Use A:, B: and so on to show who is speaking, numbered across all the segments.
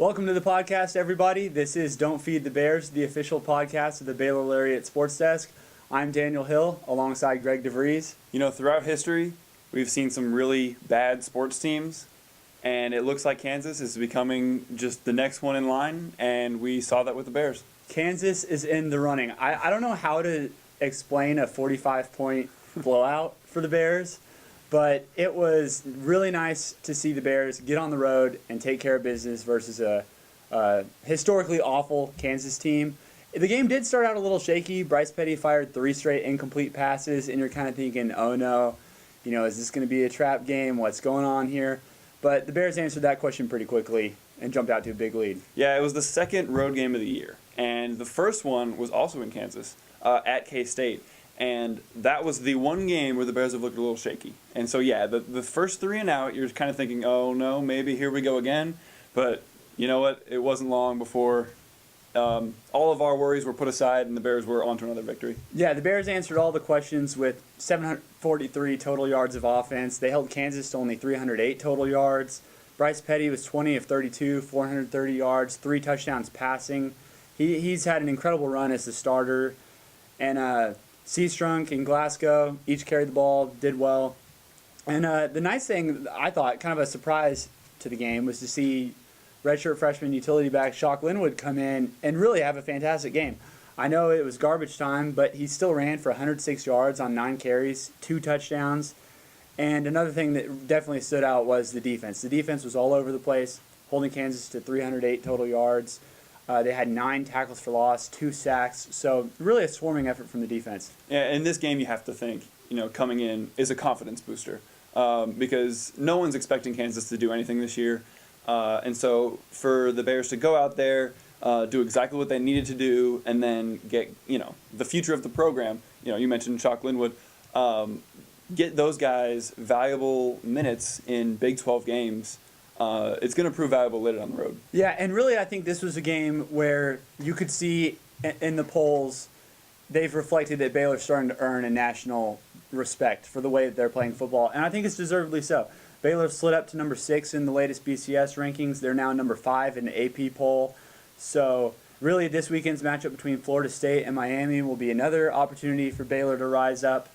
A: Welcome to the podcast, everybody. This is Don't Feed the Bears, the official podcast of the Baylor Lariat Sports Desk. I'm Daniel Hill, alongside Greg DeVries.
B: You know, throughout history, we've seen some really bad sports teams, and it looks like Kansas is becoming just the next one in line, and we saw that with the Bears.
A: Kansas is in the running. I don't know how to explain a 45-point blowout for the Bears, but it was really nice to see the Bears get on the road and take care of business versus a historically awful Kansas team. The game did start out a little shaky. Bryce Petty fired 3 straight incomplete passes, and you're kind of thinking, oh no, is this going to be a trap game? What's going on here? But the Bears answered that question pretty quickly and jumped out to a big lead.
B: Yeah, it was the second road game of the year, and the first one was also in Kansas at K-State. And that was the one game where the Bears have looked a little shaky. And so, yeah, the first 3 and out, you're kind of thinking, oh, no, maybe here we go again. But you know what? It wasn't long before all of our worries were put aside and the Bears were on to another victory.
A: Yeah, the Bears answered all the questions with 743 total yards of offense. They held Kansas to only 308 total yards. Bryce Petty was 20 of 32, 430 yards, 3 touchdowns passing. He's had an incredible run as the starter. And Seastrunk and Glasgow each carried the ball, did well. And the nice thing, I thought, kind of a surprise to the game, was to see redshirt freshman utility back Shock Linwood come in and really have a fantastic game. I know it was garbage time, but he still ran for 106 yards on 9 carries, 2 touchdowns. And another thing that definitely stood out was the defense. The defense was all over the place, holding Kansas to 308 total yards. They had 9 tackles for loss, 2 sacks, so really a swarming effort from the defense.
B: Yeah, in this game you have to think, coming in is a confidence booster because no one's expecting Kansas to do anything this year. And so for the Bears to go out there, do exactly what they needed to do, and then get, the future of the program, you mentioned Shock Linwood, get those guys valuable minutes in Big 12 games. It's going to prove valuable later on the road.
A: Yeah, and really I think this was a game where you could see in the polls they've reflected that Baylor's starting to earn a national respect for the way that they're playing football, and I think it's deservedly so. Baylor slid up to number 6 in the latest BCS rankings. They're now number 5 in the AP poll. So really this weekend's matchup between Florida State and Miami will be another opportunity for Baylor to rise up,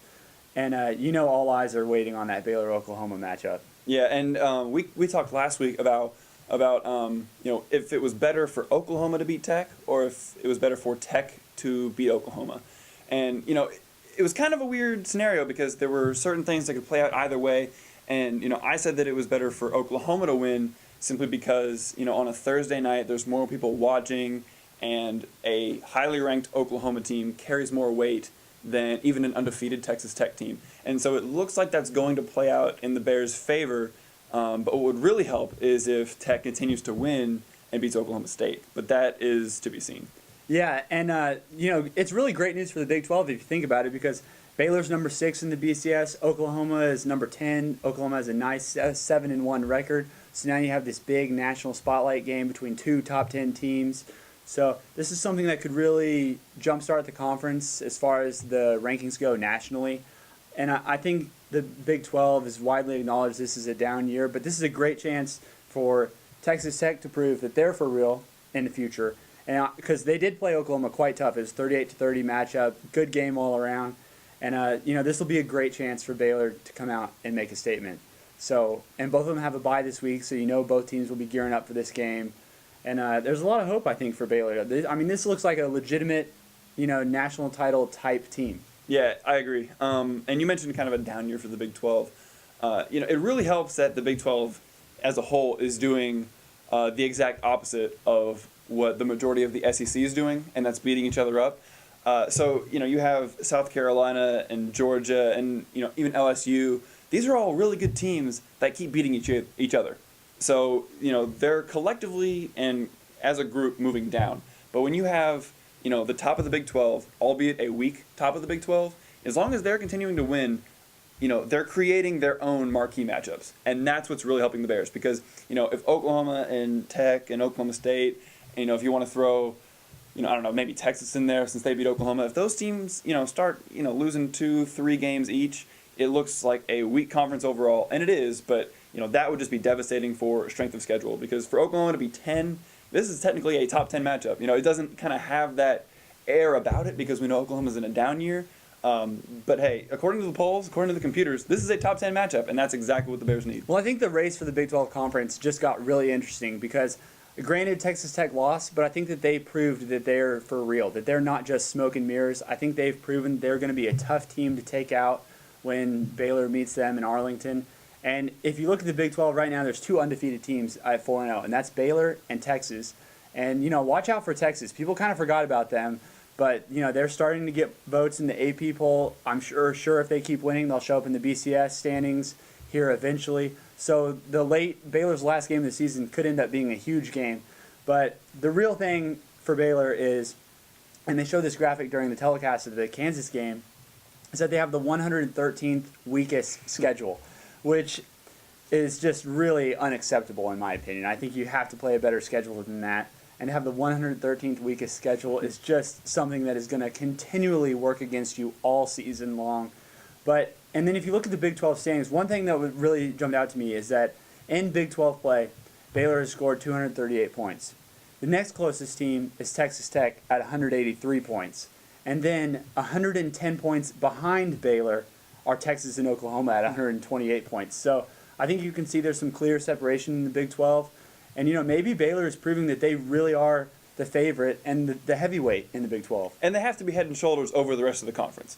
A: and all eyes are waiting on that Baylor-Oklahoma matchup.
B: Yeah, and we talked last week about if it was better for Oklahoma to beat Tech or if it was better for Tech to beat Oklahoma. And, it was kind of a weird scenario because there were certain things that could play out either way. And, I said that it was better for Oklahoma to win simply because, on a Thursday night there's more people watching and a highly ranked Oklahoma team carries more weight than even an undefeated Texas Tech team. And so it looks like that's going to play out in the Bears' favor. But what would really help is if Tech continues to win and beats Oklahoma State. But that is to be seen.
A: Yeah, and it's really great news for the Big 12 if you think about it, because Baylor's number 6 in the BCS, Oklahoma is number 10. Oklahoma has a nice 7-1 record. So now you have this big national spotlight game between 2 top 10 teams. So this is something that could really jumpstart the conference as far as the rankings go nationally. And I think the Big 12 is widely acknowledged this is a down year, but this is a great chance for Texas Tech to prove that they're for real in the future. And because they did play Oklahoma quite tough. It was 38-30 matchup, good game all around. And this will be a great chance for Baylor to come out and make a statement. So, and both of them have a bye this week, so both teams will be gearing up for this game. And there's a lot of hope, I think, for Baylor. This looks like a legitimate, national title type team.
B: Yeah, I agree. And you mentioned kind of a down year for the Big 12. It really helps that the Big 12 as a whole is doing the exact opposite of what the majority of the SEC is doing, and that's beating each other up. So you have South Carolina and Georgia and, even LSU. These are all really good teams that keep beating each other. So, they're collectively and as a group moving down. But when you have, the top of the Big 12, albeit a weak top of the Big 12, as long as they're continuing to win, they're creating their own marquee matchups. And that's what's really helping the Bears. Because, if Oklahoma and Tech and Oklahoma State, if you want to throw, I don't know, maybe Texas in there since they beat Oklahoma, if those teams, start, losing 2-3 games each, it looks like a weak conference overall. And it is, but that would just be devastating for strength of schedule, because for Oklahoma to be 10 this is technically a top 10 matchup. It doesn't kind of have that air about it because we know Oklahoma's in a down year. But hey, according to the polls, according to the computers, this is a top 10 matchup, and that's exactly what the Bears need.
A: Well, I think the race for the Big 12 Conference just got really interesting because, granted, Texas Tech lost, but I think that they proved that they're for real, that they're not just smoke and mirrors. I think they've proven they're going to be a tough team to take out when Baylor meets them in Arlington. And if you look at the Big 12 right now, there's 2 undefeated teams at 4-0, and that's Baylor and Texas. And, watch out for Texas. People kind of forgot about them. But, they're starting to get votes in the AP poll. I'm sure if they keep winning, they'll show up in the BCS standings here eventually. So Baylor's last game of the season could end up being a huge game. But the real thing for Baylor is, and they showed this graphic during the telecast of the Kansas game, is that they have the 113th weakest schedule, which is just really unacceptable in my opinion. I think you have to play a better schedule than that. And to have the 113th weakest schedule is just something that is going to continually work against you all season long. And then if you look at the Big 12 standings, one thing that would really jump out to me is that in Big 12 play, Baylor has scored 238 points. The next closest team is Texas Tech at 183 points. And then 110 points behind Baylor are Texas and Oklahoma at 128 points. So I think you can see there's some clear separation in the Big 12. And, maybe Baylor is proving that they really are the favorite and the heavyweight in the Big 12.
B: And they have to be head and shoulders over the rest of the conference.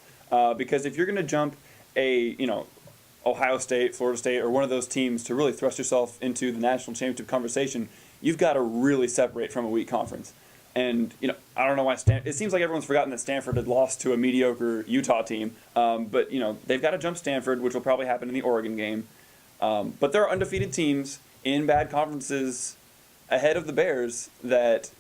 B: Because if you're going to jump Ohio State, Florida State, or one of those teams to really thrust yourself into the national championship conversation, you've got to really separate from a weak conference. And, I don't know why it seems like everyone's forgotten that Stanford had lost to a mediocre Utah team. But, they've got to jump Stanford, which will probably happen in the Oregon game. But there are undefeated teams in bad conferences ahead of the Bears that,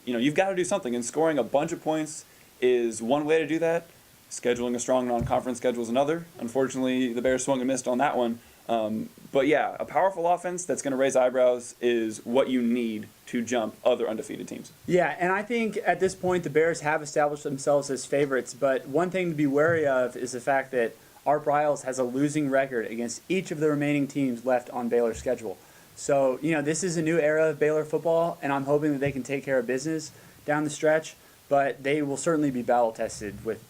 B: you've got to do something. And scoring a bunch of points is one way to do that. Scheduling a strong non-conference schedule is another. Unfortunately, the Bears swung and missed on that one. But yeah, a powerful offense that's going to raise eyebrows is what you need to jump other undefeated teams.
A: Yeah, and I think at this point the Bears have established themselves as favorites. But one thing to be wary of is the fact that Art Briles has a losing record against each of the remaining teams left on Baylor's schedule. So, this is a new era of Baylor football, and I'm hoping that they can take care of business down the stretch. But they will certainly be battle-tested with,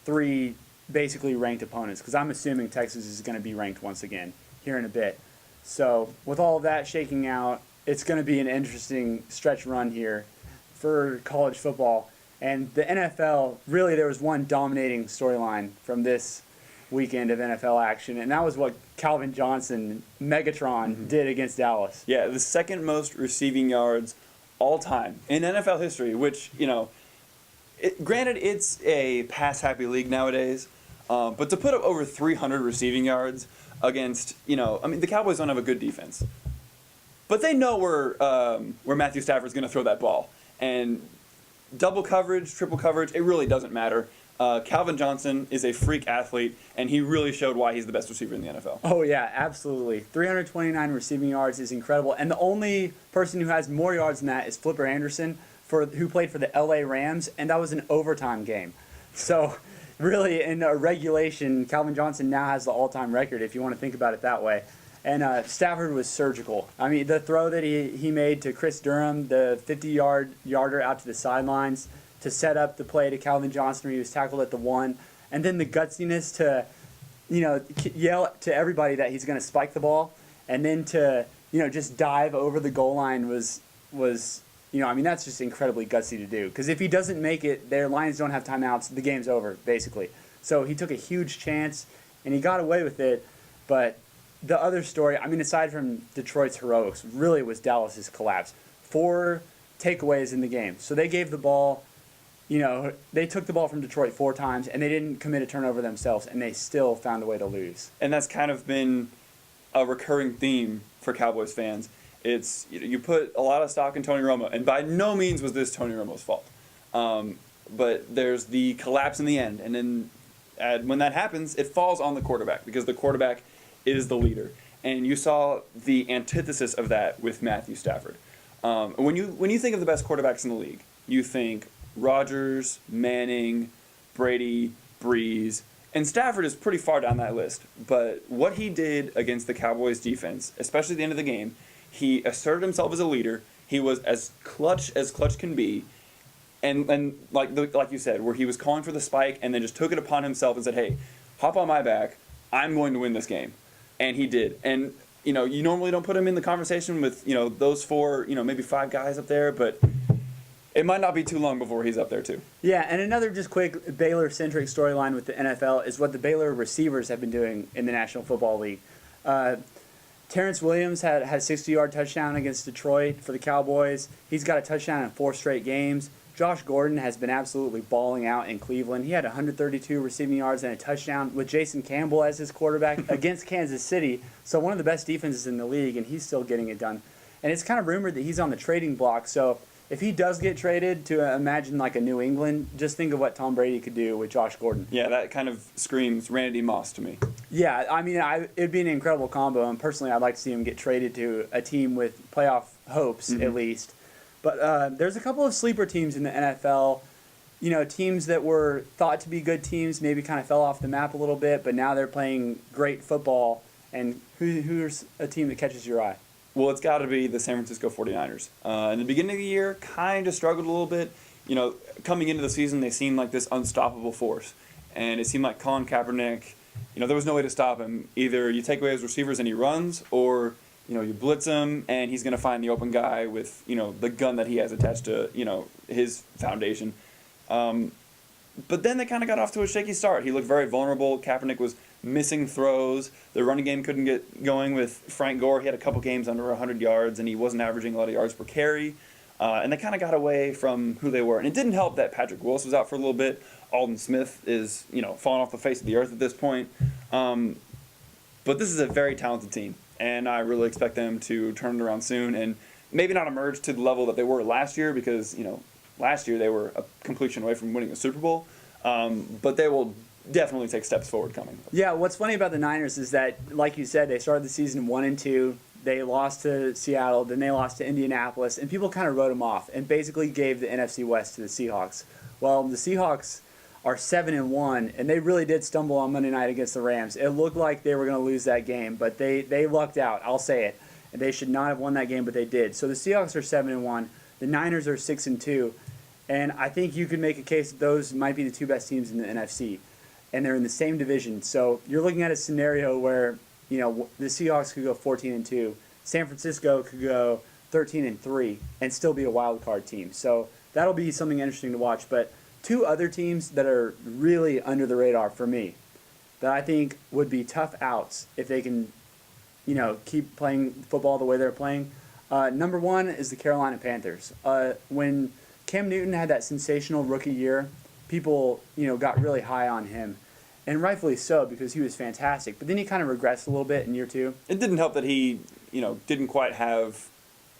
A: 3 basically ranked opponents, because I'm assuming Texas is going to be ranked once again here in a bit. So, with all of that shaking out, it's going to be an interesting stretch run here for college football. And the NFL, really there was one dominating storyline from this weekend of NFL action, and that was what Calvin Johnson, Megatron, did against Dallas.
B: Yeah, the second most receiving yards all time in NFL history, which, granted, it's a pass-happy league nowadays, but to put up over 300 receiving yards against, the Cowboys don't have a good defense. But they know where Matthew Stafford's going to throw that ball. And double coverage, triple coverage, it really doesn't matter. Calvin Johnson is a freak athlete, and he really showed why he's the best receiver in the NFL.
A: Oh, yeah, absolutely. 329 receiving yards is incredible. And the only person who has more yards than that is Flipper Anderson, who played for the LA Rams, and that was an overtime game. So, really, in regulation, Calvin Johnson now has the all-time record, if you want to think about it that way. And Stafford was surgical. I mean, the throw that he made to Chris Durham, the 50-yarder out to the sidelines, to set up the play to Calvin Johnson where he was tackled at the 1, and then the gutsiness to, yell to everybody that he's going to spike the ball, and then to, just dive over the goal line was that's just incredibly gutsy to do. Because if he doesn't make it, their Lions don't have timeouts, the game's over, basically. So he took a huge chance, and he got away with it. But the other story, aside from Detroit's heroics, really was Dallas's collapse. 4 takeaways in the game. So they gave the ball. They took the ball from Detroit 4 times, and they didn't commit a turnover themselves, and they still found a way to lose.
B: And that's kind of been a recurring theme for Cowboys fans. It's you put a lot of stock in Tony Romo, and by no means was this Tony Romo's fault. But there's the collapse in the end, and then when that happens, it falls on the quarterback because the quarterback is the leader. And you saw the antithesis of that with Matthew Stafford. When you think of the best quarterbacks in the league, you think Rodgers, Manning, Brady, Breeze, and Stafford is pretty far down that list. But what he did against the Cowboys defense, especially at the end of the game, he asserted himself as a leader. He was as clutch can be. And like you said, where he was calling for the spike and then just took it upon himself and said, hey, hop on my back. I'm going to win this game. And he did. And, you normally don't put him in the conversation with, those 4, maybe 5 guys up there, but it might not be too long before he's up there too.
A: Yeah, and another just quick Baylor-centric storyline with the NFL is what the Baylor receivers have been doing in the National Football League. Terrence Williams had a 60-yard touchdown against Detroit for the Cowboys. He's got a touchdown in 4 straight games. Josh Gordon has been absolutely balling out in Cleveland. He had 132 receiving yards and a touchdown with Jason Campbell as his quarterback against Kansas City. So one of the best defenses in the league, and he's still getting it done. And it's kind of rumored that he's on the trading block. So if he does get traded to imagine like a New England, just think of what Tom Brady could do with Josh Gordon.
B: Yeah, that kind of screams Randy Moss to me.
A: Yeah, I mean, it'd be an incredible combo, and personally, I'd like to see him get traded to a team with playoff hopes, at least. But there's a couple of sleeper teams in the NFL, teams that were thought to be good teams, maybe kind of fell off the map a little bit, but now they're playing great football. And who's a team that catches your eye?
B: Well, it's got to be the San Francisco 49ers. In the beginning of the year, kind of struggled a little bit. Coming into the season, they seemed like this unstoppable force. And it seemed like Colin Kaepernick, there was no way to stop him. Either you take away his receivers and he runs, or you blitz him and he's going to find the open guy with, the gun that he has attached to, his foundation. But then they kind of got off to a shaky start. He looked very vulnerable. Kaepernick was missing throws. The running game couldn't get going with Frank Gore. He had a couple games under 100 yards, and he wasn't averaging a lot of yards per carry. And they kind of got away from who they were. And it didn't help that Patrick Willis was out for a little bit. Alden Smith is, falling off the face of the earth at this point. But this is a very talented team, and I really expect them to turn it around soon and maybe not emerge to the level that they were last year because, last year they were a completion away from winning a Super Bowl. But they will definitely take steps forward coming.
A: Yeah, what's funny about the Niners is that, like you said, they started the season 1-2. They lost to Seattle, then they lost to Indianapolis, and people kind of wrote them off and basically gave the NFC West to the Seahawks. Well, the Seahawks are 7-1, and they really did stumble on Monday night against the Rams. It looked like they were going to lose that game, but they lucked out. I'll say it. And they should not have won that game, but they did. So the Seahawks are 7-1. The Niners are 6-2. And I think you could make a case that those might be the 2 best teams in the NFC. And they're in the same division. So you're looking at a scenario where, the Seahawks could go 14-2. San Francisco could go 13-3 and still be a wild card team. So that'll be something interesting to watch. But 2 other teams that are really under the radar for me that I think would be tough outs if they can, keep playing football the way they're playing. Number 1 is the Carolina Panthers. When Cam Newton had that sensational rookie year, people, got really high on him. And rightfully so, because he was fantastic. But then he kind of regressed a little bit in year 2.
B: It didn't help that he, didn't quite have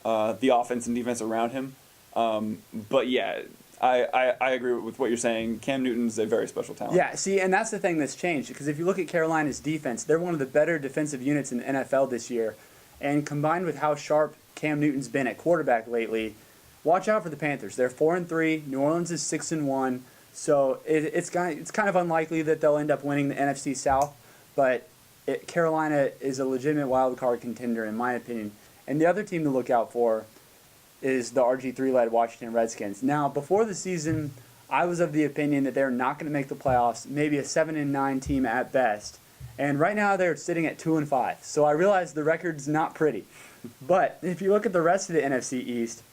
B: the offense and defense around him. But yeah, I agree with what you're saying. Cam Newton's a very special talent.
A: Yeah, see, and that's the thing that's changed. Because if you look at Carolina's defense, they're one of the better defensive units in the NFL this year. And combined with how sharp Cam Newton's been at quarterback lately, watch out for the Panthers. They're 4-3. New Orleans is 6-1. So it's kind of unlikely that they'll end up winning the NFC South. But Carolina is a legitimate wild card contender, in my opinion. And the other team to look out for is the RG3-led Washington Redskins. Now, before the season, I was of the opinion that they're not going to make the playoffs, maybe a 7-9 team at best. And right now they're sitting at 2-5. So I realize the record's not pretty. But if you look at the rest of the NFC East,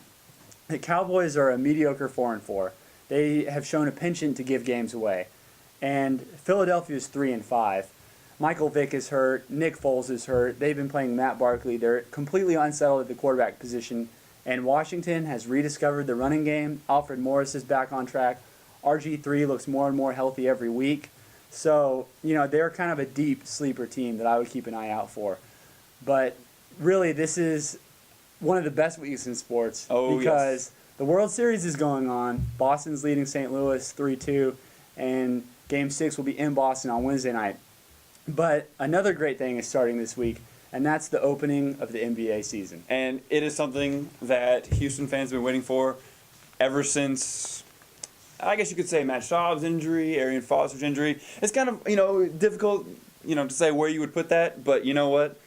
A: the Cowboys are a mediocre 4-4. They have shown a penchant to give games away. And Philadelphia is 3-5. Michael Vick is hurt. Nick Foles is hurt. They've been playing Matt Barkley. They're completely unsettled at the quarterback position. And Washington has rediscovered the running game. Alfred Morris is back on track. RG3 looks more and more healthy every week. So, they're kind of a deep sleeper team that I would keep an eye out for. But really, this is one of the best weeks in sports.
B: Oh,
A: because
B: yes.
A: The World Series is going on. Boston's leading St. Louis 3-2. And Game 6 will be in Boston on Wednesday night. But another great thing is starting this week, and that's the opening of the NBA season.
B: And it is something that Houston fans have been waiting for ever since, I guess you could say, Matt Schaub's injury, Arian Foster's injury. It's kind of, difficult, to say where you would put that, but you know what?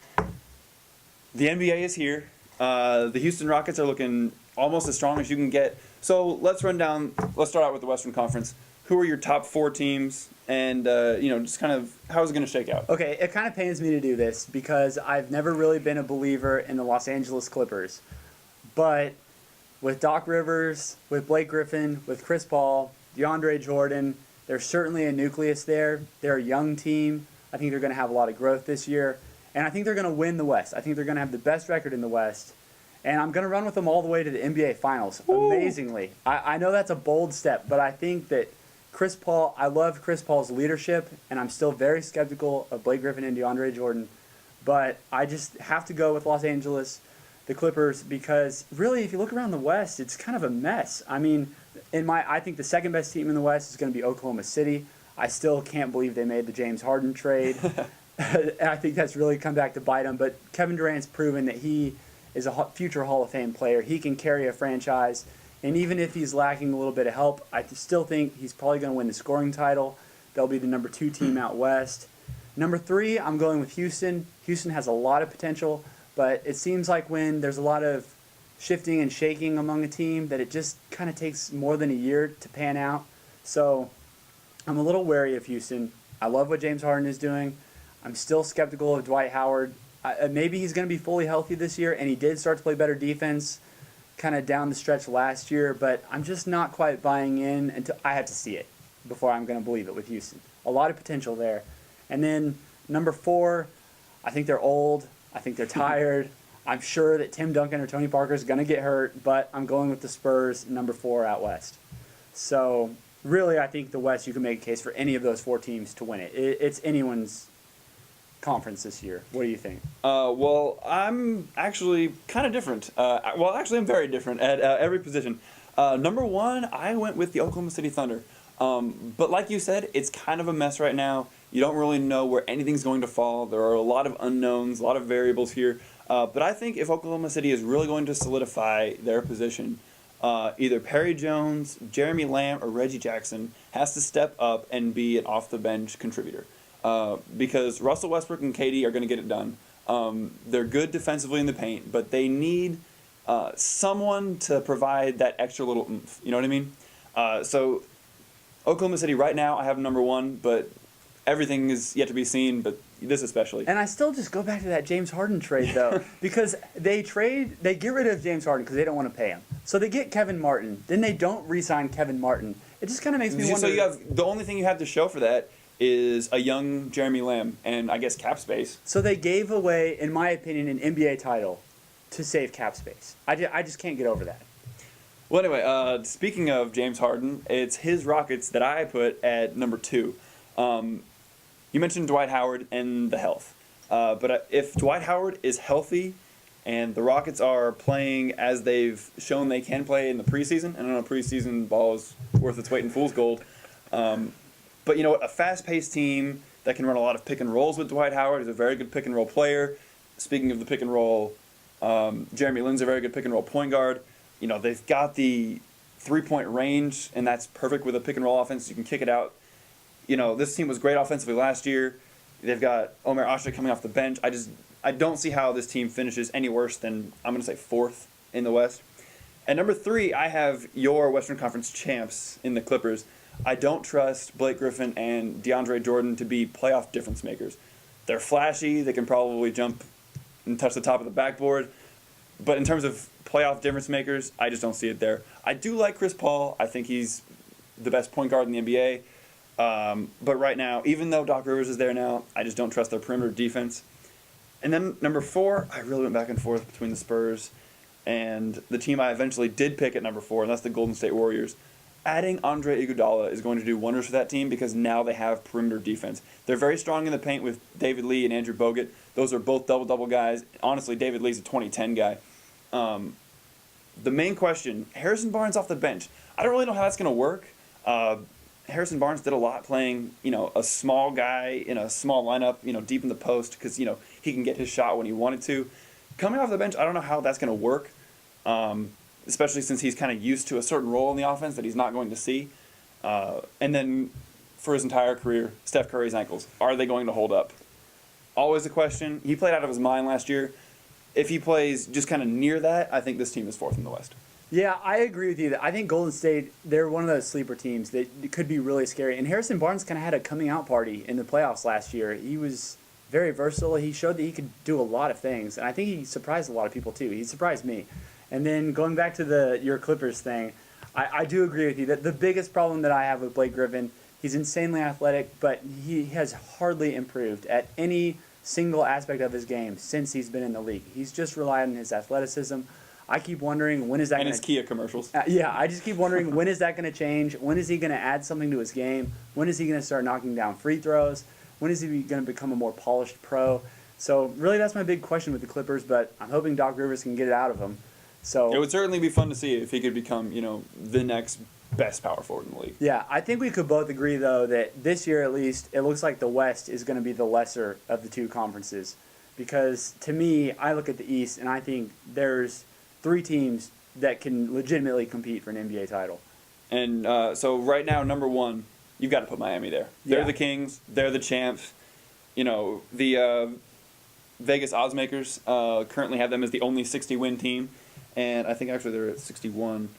B: The NBA is here, The Houston Rockets are looking almost as strong as you can get. So let's start out with the Western Conference. Who are your top 4 teams? And, just kind of how is it going to shake out?
A: Okay, it kind of pains me to do this because I've never really been a believer in the Los Angeles Clippers. But with Doc Rivers, with Blake Griffin, with Chris Paul, DeAndre Jordan, there's certainly a nucleus there. They're a young team. I think they're going to have a lot of growth this year. And I think they're going to win the West. I think they're going to have the best record in the West. And I'm going to run with them all the way to the NBA Finals, amazingly. I know that's a bold step, but I think that Chris Paul, I love Chris Paul's leadership, and I'm still very skeptical of Blake Griffin and DeAndre Jordan. But I just have to go with Los Angeles, the Clippers, because really, if you look around the West, it's kind of a mess. I mean, I think the second best team in the West is going to be Oklahoma City. I still can't believe they made the James Harden trade. And I think that's really come back to bite them. But Kevin Durant's proven that he is a future Hall of Fame player. He can carry a franchise. And even if he's lacking a little bit of help, I still think he's probably going to win the scoring title. They'll be the number 2 team out West. Number 3, I'm going with Houston. Houston has a lot of potential, but it seems like when there's a lot of shifting and shaking among a team that it just kind of takes more than a year to pan out. So I'm a little wary of Houston. I love what James Harden is doing. I'm still skeptical of Dwight Howard. Maybe he's going to be fully healthy this year, and he did start to play better defense kind of down the stretch last year, but I'm just not quite buying in until I have to see it before I'm going to believe it with Houston. A lot of potential there. And then number 4, I think they're old. I think they're tired. I'm sure that Tim Duncan or Tony Parker is going to get hurt, but I'm going with the Spurs, number 4 out West. So really, I think the West, you can make a case for any of those 4 teams to win it. It's anyone's conference this year. What do you think?
B: Well, I'm actually kind of different. I'm very different at every position. Number 1, I went with the Oklahoma City Thunder. But like you said, it's kind of a mess right now. You don't really know where anything's going to fall. There are a lot of unknowns, a lot of variables here. But I think if Oklahoma City is really going to solidify their position, either Perry Jones, Jeremy Lamb, or Reggie Jackson has to step up and be an off-the-bench contributor. Because Russell Westbrook and KD are going to get it done. They're good defensively in the paint, but they need someone to provide that extra little oomph. You know what I mean? So Oklahoma City right now, I have number 1, but everything is yet to be seen, but this especially.
A: And I still just go back to that James Harden trade, though, because they get rid of James Harden because they don't want to pay him. So they get Kevin Martin. Then they don't re-sign Kevin Martin. It just kind of makes me wonder.
B: So the only thing you have to show for that is a young Jeremy Lamb and, I guess, cap space.
A: So they gave away, in my opinion, an NBA title to save cap space. I just can't get over that.
B: Well, anyway, speaking of James Harden, it's his Rockets that I put at number 2. You mentioned Dwight Howard and the health. But if Dwight Howard is healthy and the Rockets are playing as they've shown they can play in the preseason, and I know preseason ball is worth its weight in fool's gold, but you know what? A fast-paced team that can run a lot of pick and rolls with Dwight Howard is a very good pick and roll player. Speaking of the pick and roll, Jeremy Lin's a very good pick and roll point guard. You know, they've got the 3-point range, and that's perfect with a pick and roll offense. You can kick it out. You know, this team was great offensively last year. They've got Omer Asha coming off the bench. I don't see how this team finishes any worse than, I'm going to say, 4th in the West. At number 3, I have your Western Conference champs in the Clippers. I don't trust Blake Griffin and DeAndre Jordan to be playoff difference makers. They're flashy. They can probably jump and touch the top of the backboard. But in terms of playoff difference makers, I just don't see it there. I do like Chris Paul. I think he's the best point guard in the NBA. But right now, even though Doc Rivers is there now, I just don't trust their perimeter defense. And then number 4, I really went back and forth between the Spurs and the team I eventually did pick at number 4, and that's the Golden State Warriors. Adding Andre Iguodala is going to do wonders for that team because now they have perimeter defense. They're very strong in the paint with David Lee and Andrew Bogut. Those are both double-double guys. Honestly, David Lee's a 2010 guy. The main question, Harrison Barnes off the bench. I don't really know how that's going to work. Harrison Barnes did a lot playing, a small guy in a small lineup, deep in the post because, he can get his shot when he wanted to. Coming off the bench, I don't know how that's going to work, especially since he's kind of used to a certain role in the offense that he's not going to see. And then for his entire career, Steph Curry's ankles. Are they going to hold up? Always a question. He played out of his mind last year. if he plays just kind of near that, I think this team is fourth in the West.
A: Yeah, I agree with you. I think Golden State, they're one of those sleeper teams that could be really scary. And Harrison Barnes kind of had a coming out party in the playoffs last year. He was very versatile. He showed that he could do a lot of things. And I think he surprised a lot of people, too. He surprised me. And then going back to your Clippers thing, I do agree with you that the biggest problem that I have with Blake Griffin, he's insanely athletic, but he has hardly improved at any single aspect of his game since he's been in the league. He's just relied on his athleticism. I keep wondering when is that
B: and
A: going
B: his Kia commercials.
A: Yeah, I just keep wondering when is that going to change? When is he going to add something to his game? When is he going to start knocking down free throws? When is he going to become a more polished pro? So really, that's my big question with the Clippers. But I'm hoping Doc Rivers can get it out of him. So
B: It would certainly be fun to see if he could become, the next best power forward in the league.
A: yeah, I think we could both agree though that this year at least it looks like the West is going to be the lesser of the two conferences, because to me, I look at the East and I think there's 3 teams that can legitimately compete for an NBA title.
B: And so right now, number 1, you've got to put Miami there. They're
A: Yeah.
B: the Kings. They're the champs. The Vegas oddsmakers currently have them as the only 60-win team. And I think actually they're at 61.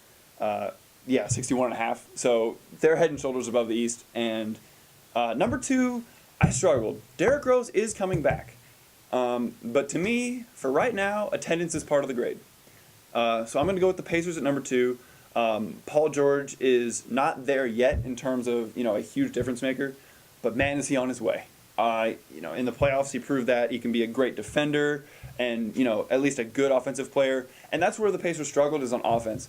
B: 61 and a half. So they're head and shoulders above the East. And number 2, I struggled. Derrick Rose is coming back. But to me, for right now, attendance is part of the grade. So I'm going to go with the Pacers at number 2. Paul George is not there yet in terms of a huge difference maker, but man, is he on his way. In the playoffs, he proved that he can be a great defender and at least a good offensive player. And that's where the Pacers struggled, is on offense,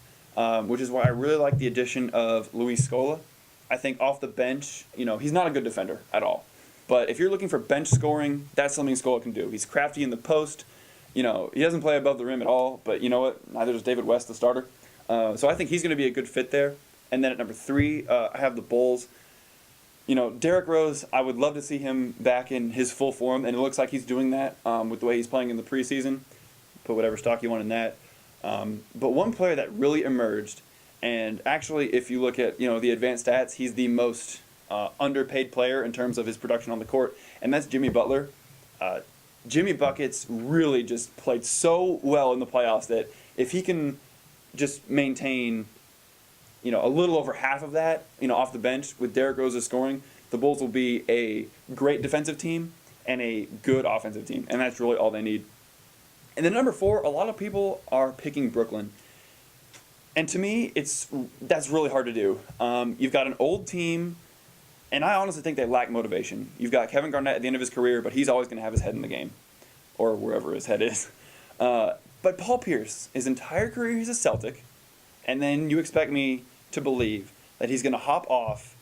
B: which is why I really like the addition of Luis Scola. I think off the bench, he's not a good defender at all. But if you're looking for bench scoring, that's something Scola can do. He's crafty in the post. He doesn't play above the rim at all, but you know what? Neither does David West, the starter. So I think he's going to be a good fit there. And then at number 3, I have the Bulls. Derrick Rose, I would love to see him back in his full form, and it looks like he's doing that with the way he's playing in the preseason. Put whatever stock you want in that. But one player that really emerged, and actually if you look at the advanced stats, he's the most underpaid player in terms of his production on the court, and that's Jimmy Butler. Jimmy Buckets really just played so well in the playoffs that if he can just maintain, a little over half of that, off the bench with Derrick Rose's scoring, the Bulls will be a great defensive team and a good offensive team, and that's really all they need. And then number 4, a lot of people are picking Brooklyn, and to me, that's really hard to do. You've got an old team. And I honestly think they lack motivation. You've got Kevin Garnett at the end of his career, but he's always going to have his head in the game, or wherever his head is. But Paul Pierce, his entire career, he's a Celtic, and then you expect me to believe that he's going to hop off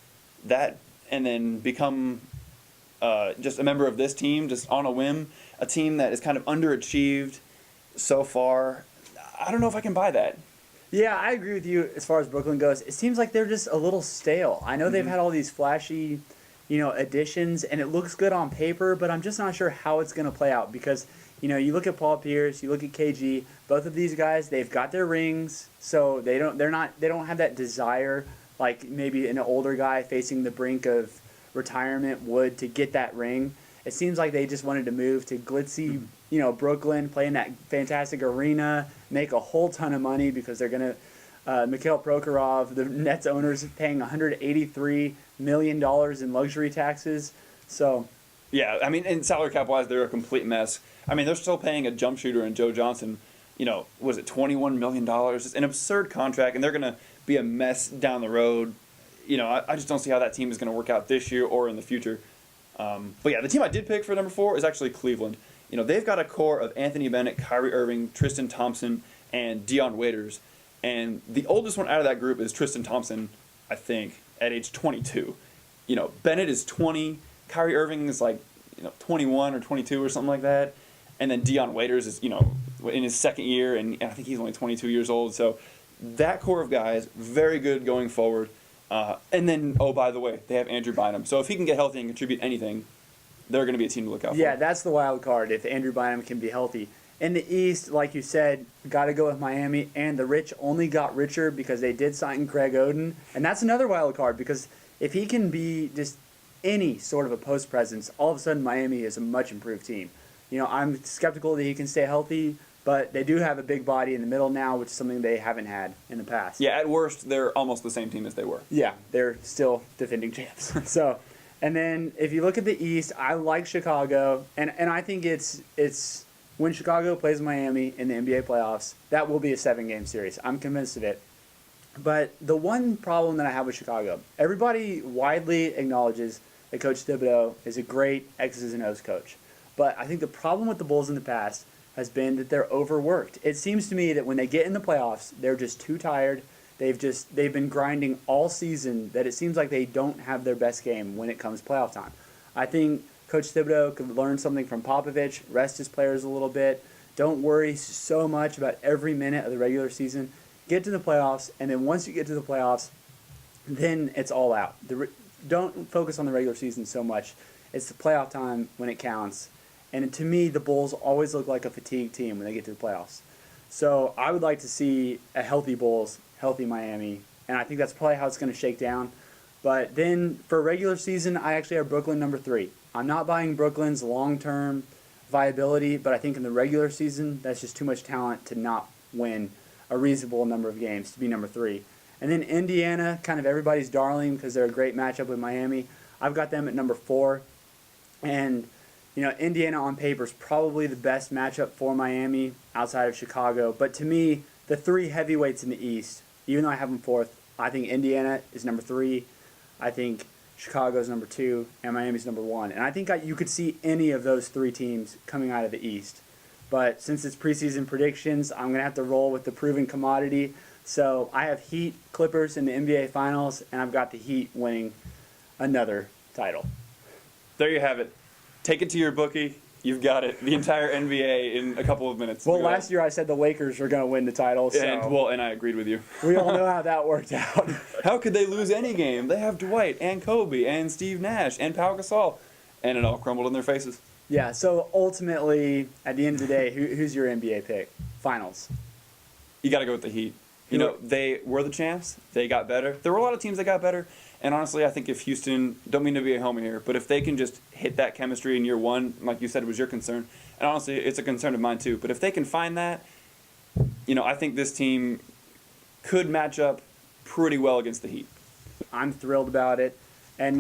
B: that and then become just a member of this team, just on a whim, a team that is kind of underachieved so far. I don't know if I can buy that.
A: Yeah, I agree with you as far as Brooklyn goes. It seems like they're just a little stale. I know they've had all these flashy, additions, and it looks good on paper, but I'm just not sure how it's going to play out because, you look at Paul Pierce, you look at KG, both of these guys, they've got their rings, so they don't have that desire like maybe an older guy facing the brink of retirement would to get that ring. It seems like they just wanted to move to glitzy, Brooklyn, play in that fantastic arena, make a whole ton of money because they're going to, Mikhail Prokhorov, the Nets owners, paying $183 million in luxury taxes. So,
B: yeah, I mean, and salary cap-wise, they're a complete mess. I mean, they're still paying a jump shooter in Joe Johnson, was it $21 million? It's an absurd contract, and they're going to be a mess down the road. I just don't see how that team is going to work out this year or in the future. But yeah, the team I did pick for number 4 is actually Cleveland. They've got a core of Anthony Bennett, Kyrie Irving, Tristan Thompson, and Dion Waiters. And the oldest one out of that group is Tristan Thompson, I think, at age 22. Bennett is 20, Kyrie Irving is 21 or 22 or something like that. And then Dion Waiters is, in his second year, and I think he's only 22 years old. So that core of guys, very good going forward. And then, oh, by the way, they have Andrew Bynum. So if he can get healthy and contribute anything, they're going to be a team to look out for.
A: Yeah, that's the wild card if Andrew Bynum can be healthy. In the East, like you said, got to go with Miami, and the rich only got richer because they did sign Greg Oden. And that's another wild card because if he can be just any sort of a post presence, all of a sudden Miami is a much improved team. I'm skeptical that he can stay healthy, but they do have a big body in the middle now, which is something they haven't had in the past.
B: Yeah, at worst, they're almost the same team as they were.
A: Yeah, they're still defending champs. So, and then if you look at the East, I like Chicago, and I think it's when Chicago plays Miami in the NBA playoffs, that will be a 7-game series. I'm convinced of it. But the one problem that I have with Chicago, everybody widely acknowledges that Coach Thibodeau is a great X's and O's coach. But I think the problem with the Bulls in the past has been that they're overworked. It seems to me that when they get in the playoffs, they're just too tired. They've been grinding all season that it seems like they don't have their best game when it comes playoff time. I think Coach Thibodeau could learn something from Popovich, rest his players a little bit. Don't worry so much about every minute of the regular season. Get to the playoffs, and then once you get to the playoffs, then it's all out. Don't focus on the regular season so much. It's the playoff time when it counts. And to me, the Bulls always look like a fatigued team when they get to the playoffs. So I would like to see a healthy Bulls, healthy Miami, and I think that's probably how it's going to shake down. But then for regular season, I actually have Brooklyn number 3. I'm not buying Brooklyn's long-term viability, but I think in the regular season, that's just too much talent to not win a reasonable number of games to be number 3. And then Indiana, kind of everybody's darling because they're a great matchup with Miami. I've got them at number 4. And Indiana on paper is probably the best matchup for Miami outside of Chicago. But to me, the 3 heavyweights in the East, even though I have them 4th, I think Indiana is number 3. I think Chicago's number 2, and Miami's number 1. And I think you could see any of those 3 teams coming out of the East. But since it's preseason predictions, I'm going to have to roll with the proven commodity. So I have Heat, Clippers in the NBA Finals, and I've got the Heat winning another title.
B: There you have it. Take it to your bookie. You've got it. The entire NBA in a couple of minutes.
A: Well, last year I said the Lakers were going to win the title. So
B: and I agreed with you.
A: We all know how that worked out.
B: How could they lose any game? They have Dwight and Kobe and Steve Nash and Pau Gasol. And it all crumbled in their faces.
A: Yeah, so ultimately, at the end of the day, who's your NBA pick? Finals.
B: You got to go with the Heat. They were the champs. They got better. There were a lot of teams that got better. And honestly, I think if Houston, don't mean to be a homer here, but if they can just hit that chemistry in year 1, like you said, it was your concern. And honestly, it's a concern of mine too. But if they can find that, I think this team could match up pretty well against the Heat.
A: I'm thrilled about it. And,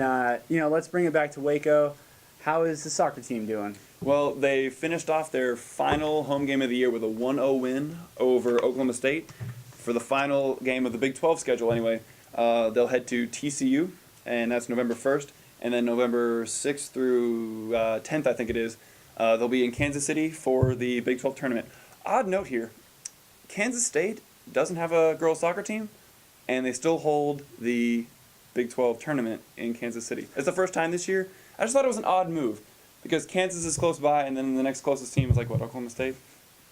A: let's bring it back to Waco. How is the soccer team doing?
B: Well, they finished off their final home game of the year with a 1-0 win over Oklahoma State. For the final game of the Big 12 schedule, anyway, they'll head to TCU, and that's November 1st. And then November 6th through 10th, I think it is, they'll be in Kansas City for the Big 12 tournament. Odd note here, Kansas State doesn't have a girls' soccer team, and they still hold the Big 12 tournament in Kansas City. It's the first time this year. I just thought it was an odd move, because Kansas is close by, and then the next closest team is Oklahoma State?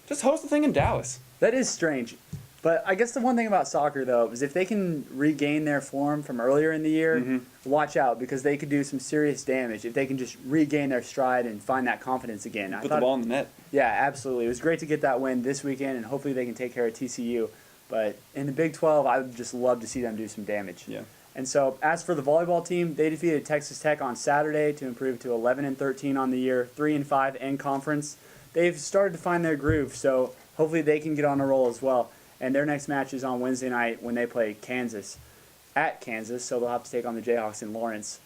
B: Just host the thing in Dallas.
A: That is strange. But I guess the one thing about soccer, though, is if they can regain their form from earlier in the year, watch out, because they could do some serious damage if they can just regain their stride and find that confidence again.
B: Put the ball in the net.
A: Yeah, absolutely. It was great to get that win this weekend, and hopefully they can take care of TCU. But in the Big 12, I would just love to see them do some damage.
B: Yeah.
A: And so as for the volleyball team, they defeated Texas Tech on Saturday to improve to 11-13 on the year, 3-5 in conference. They've started to find their groove, so hopefully they can get on a roll as well. And their next match is on Wednesday night when they play Kansas at Kansas, so they'll have to take on the Jayhawks in Lawrence.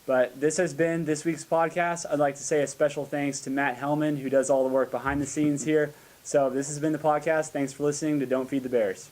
A: But this has been this week's podcast. I'd like to say a special thanks to Matt Hellman, who does all the work behind the scenes here. So this has been the podcast. Thanks for listening to Don't Feed the Bears.